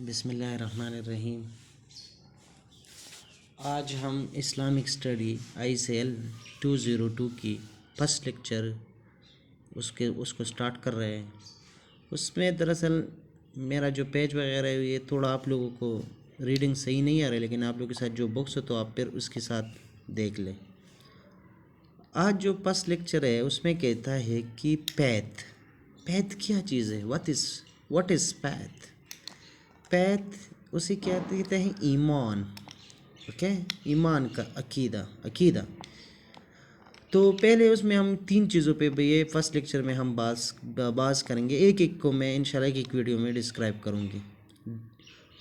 بسم اللہ الرحمن الرحیم۔ آج ہم اسلامک اسٹڈی ICL 202 کی فرسٹ لیکچر اس کو سٹارٹ کر رہے ہیں۔ اس میں دراصل میرا جو پیج وغیرہ ہے یہ تھوڑا آپ لوگوں کو ریڈنگ صحیح نہیں آ رہا ہے، لیکن آپ لوگوں کے ساتھ جو بکس ہو تو آپ پھر اس کے ساتھ دیکھ لیں۔ آج جو فرسٹ لیکچر ہے اس میں کہتا ہے کہ پیتھ کیا چیز ہے؟ واٹ از پیتھ اسے کیا کہتے ہیں؟ ایمان۔ اوکے، ایمان کا عقیدہ۔ تو پہلے اس میں ہم 3 چیزوں پہ یہ فرسٹ لیکچر میں ہم باز کریں گے، ایک کو میں انشاءاللہ ایک ویڈیو میں ڈسکرائب کروں گی۔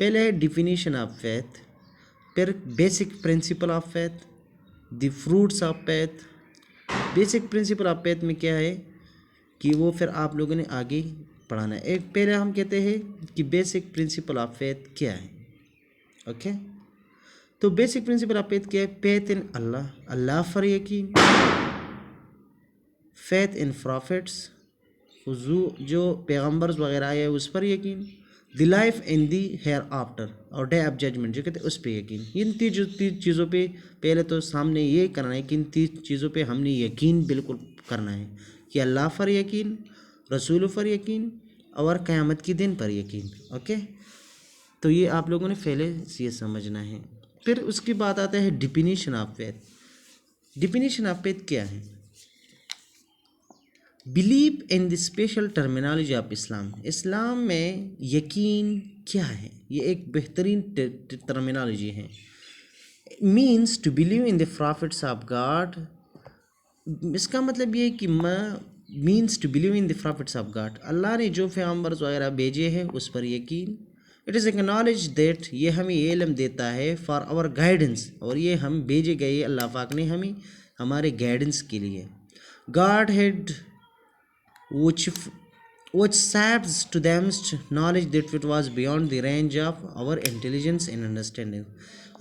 پہلے ہے ڈیفینیشن آف فیتھ، پھر basic principle of faith, the fruits of faith. Basic principle of faith میں کیا ہے کہ وہ پھر آپ لوگوں نے آگے پڑھانا ہے۔ ایک پہلے ہم کہتے ہیں کہ بیسک پرنسپل آف فیتھ کیا ہے۔ اوکے، تو بیسک پرنسپل آف فیتھ کیا ہے؟ فیتھ ان اللہ پر یقین، فیتھ ان پروفٹس، جو پیغمبرز وغیرہ آئے اس پر یقین، the life in the hereafter اور ڈے آف ججمنٹ جو کہتے ہیں اس پہ یقین۔ ان 3 چیزوں پہ پہلے تو سامنے یہ کرنا ہے کہ ان 3 چیزوں پہ ہم نے یقین بالکل کرنا ہے کہ اللہ پر یقین، رسول پر یقین اور قیامت کے دن پر یقین۔ اوکے، تو یہ آپ لوگوں نے پہلے یہ سمجھنا ہے۔ پھر اس کی بات آتا ہے definition of faith. Definition of faith کیا ہے؟ Believe in the special terminology of Islam میں یقین کیا ہے؟ یہ ایک بہترین ٹرمینالوجی ہے۔ Means to believe in the prophets of God. اس کا مطلب یہ کہ means to believe in the prophets of God, اللہ نے جو پیغمبرز وغیرہ بھیجے ہیں اس پر یقین۔ اٹ از اکنالج دیٹ، یہ ہمیں علم دیتا ہے فار آور گائیڈنس، اور یہ ہم بھیجے گئے اللہ پاک نے ہمیں ہمارے گائیڈنس کے لیے۔ God had which saps to them knowledge that it was beyond the range of our intelligence and understanding۔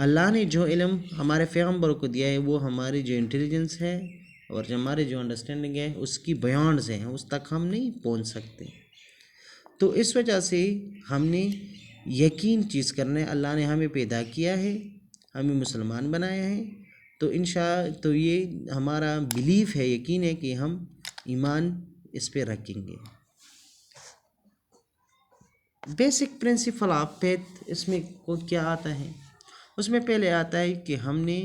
اللہ نے جو علم ہمارے پیغمبروں کو دیا ہے وہ ہماری جو انٹیلیجنس ہے اور جو ہمارے جو انڈرسٹینڈنگ ہے اس کی بیانڈز ہیں، اس تک ہم نہیں پہنچ سکتے۔ تو اس وجہ سے ہم نے یقین چیز کرنا ہے۔ اللہ نے ہمیں پیدا کیا ہے، ہمیں مسلمان بنایا ہے، تو یہ ہمارا بلیف ہے، یقین ہے کہ ہم ایمان اس پہ رکھیں گے۔ بیسک پرنسپل آف فیتھ اس میں کیا آتا ہے؟ اس میں پہلے آتا ہے کہ ہم نے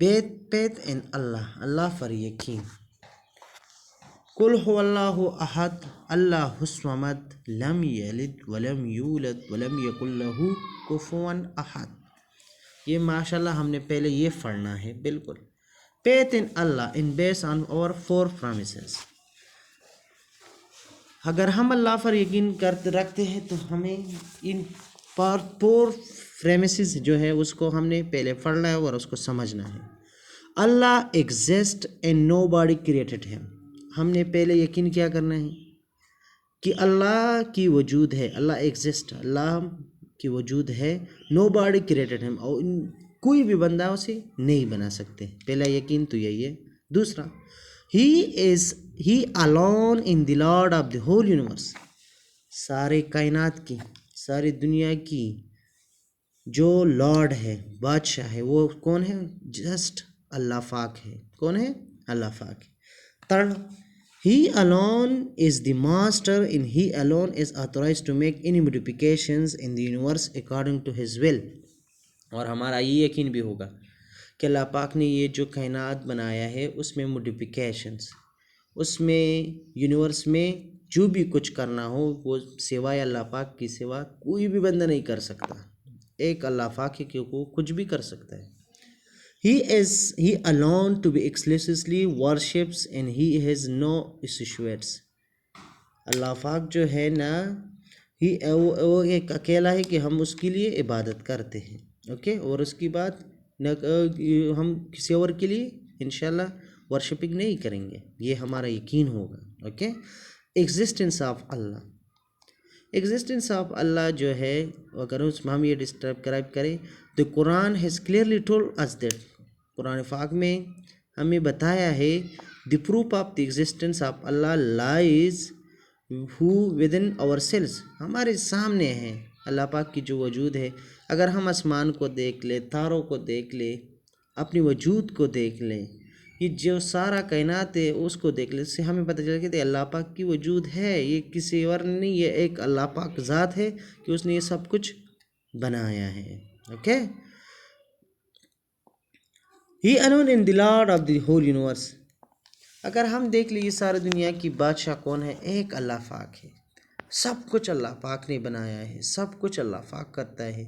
فیتھ ان اللہ پر یقین۔ قل هو اللہ احد اللہ الصمد لم یلد ولم یولد ولم یکن لہ کفوا احد۔ یہ ماشاءاللہ ہم نے پہلے یہ پڑھنا ہے بالکل۔ فیتھ ان اللہ ان بیس آن اور 4 پرامسز۔ اگر ہم اللہ پر یقین رکھتے ہیں تو ہمیں ان 4 پریمیسز جو ہے اس کو ہم نے پہلے پڑھنا ہے اور اس کو سمجھنا ہے۔ اللہ exist and nobody created ہم۔ ہم نے پہلے یقین کیا کرنا ہے کہ اللہ کی وجود ہے، اللہ ایگزسٹ، اللہ کی وجود ہے، نو باڈی کریٹڈ ہم، اور کوئی بھی بندہ اسے نہیں بنا سکتے۔ پہلا یقین تو یہی ہے۔ دوسرا، ہی alone in the lord of the whole universe۔ سارے کائنات کی، ساری دنیا کی جو لارڈ ہے، بادشاہ ہے، وہ کون ہے؟ جسٹ اللہ پاک ہے۔ کون ہے؟ اللہ پاک ہے۔ Third, he alone is the master and he alone is authorized to make any modifications in the universe according to his will۔ اور ہمارا یہ یقین بھی ہوگا کہ اللہ پاک نے یہ جو کائنات بنایا ہے اس میں موڈیفیکیشنز، اس میں یونیورس میں جو بھی کچھ کرنا ہو وہ سوائے اللہ پاک کی سوا کوئی بھی بندہ نہیں کر سکتا۔ ایک اللہ پاک ہے کہ وہ کچھ بھی کر سکتا ہے۔ He alone to be exclusively worships and he has no associates۔ اللہ پاک جو ہے نا، وہ ایک اکیلا ہے کہ ہم اس کے لیے عبادت کرتے ہیں۔ اوکے، اور اس کی بات ہم کسی اور کے لیے انشاءاللہ ورشپنگ نہیں کریں گے، یہ ہمارا یقین ہوگا۔ اوکے، ایگزسٹنس آف اللہ۔ ایگزسٹنس آف اللہ جو ہے اگر اس میں ہم یہ ڈسکرائب کریں تو قرآن has clearly told us that, قرآن پاک میں ہمیں بتایا ہے the proof of the existence of اللہ لائز ہو ود ان آور سیلز، ہمارے سامنے ہے اللہ پاک کی جو وجود ہے. اگر ہم آسمان کو دیکھ لیں، تاروں کو دیکھ لیں، اپنی وجود کو دیکھ لیں، یہ جو سارا کائنات ہے اس کو دیکھ لیں، اس سے ہمیں پتہ چلے کہ اللہ پاک کی وجود ہے. یہ کسی اور نہیں، یہ ایک اللہ پاک ذات ہے کہ اس نے یہ سب کچھ بنایا ہے. Okay. He alone in the Lord of the whole universe. اگر ہم دیکھ لیں یہ ساری دنیا کی بادشاہ کون ہے، ایک اللہ پاک ہے. سب کچھ اللہ پاک نے بنایا ہے، سب کچھ اللہ پاک کرتا ہے.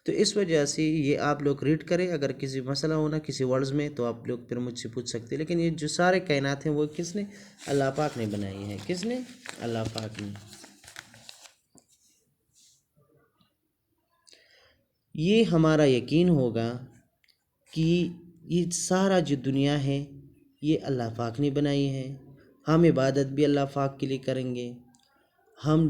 تو اس وجہ سے یہ آپ لوگ ریڈ کریں. اگر کسی مسئلہ ہونا کسی ورڈز میں تو آپ لوگ پھر مجھ سے پوچھ سکتے ہیں. لیکن یہ جو سارے کائنات ہیں وہ کس نے؟ اللہ پاک نے بنائی ہے. کس نے؟ اللہ پاک نے. یہ ہمارا یقین ہوگا کہ یہ سارا جو دنیا ہے یہ اللہ پاک نے بنائی ہے. ہم عبادت بھی اللہ پاک کے لیے کریں گے. ہم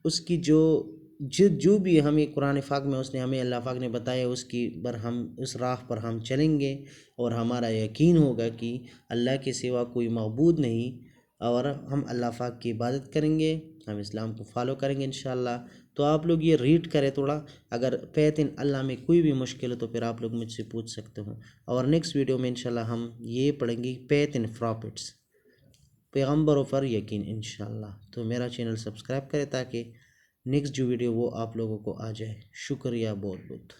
اس کی جو بھی ہمیں قرآن پاک میں اس نے ہمیں اللہ پاک نے بتایا اس کی ہم اس راہ پر ہم چلیں گے، اور ہمارا یقین ہوگا کہ اللہ کے سوا کوئی معبود نہیں، اور ہم اللہ پاک کی عبادت کریں گے، ہم اسلام کو فالو کریں گے انشاءاللہ. تو آپ لوگ یہ ریڈ کریں تھوڑا. اگر فیتھ ان اللہ میں کوئی بھی مشکل ہو تو پھر آپ لوگ مجھ سے پوچھ سکتے ہو. اور نیکسٹ ویڈیو میں انشاءاللہ ہم یہ پڑھیں گے فیتھ ان پروفٹس، پیغمبروں پر یقین انشاءاللہ. تو میرا چینل سبسکرائب کرے تاکہ نیکسٹ جو ویڈیو وہ آپ لوگوں کو آ جائے. شکریہ بہت بہت.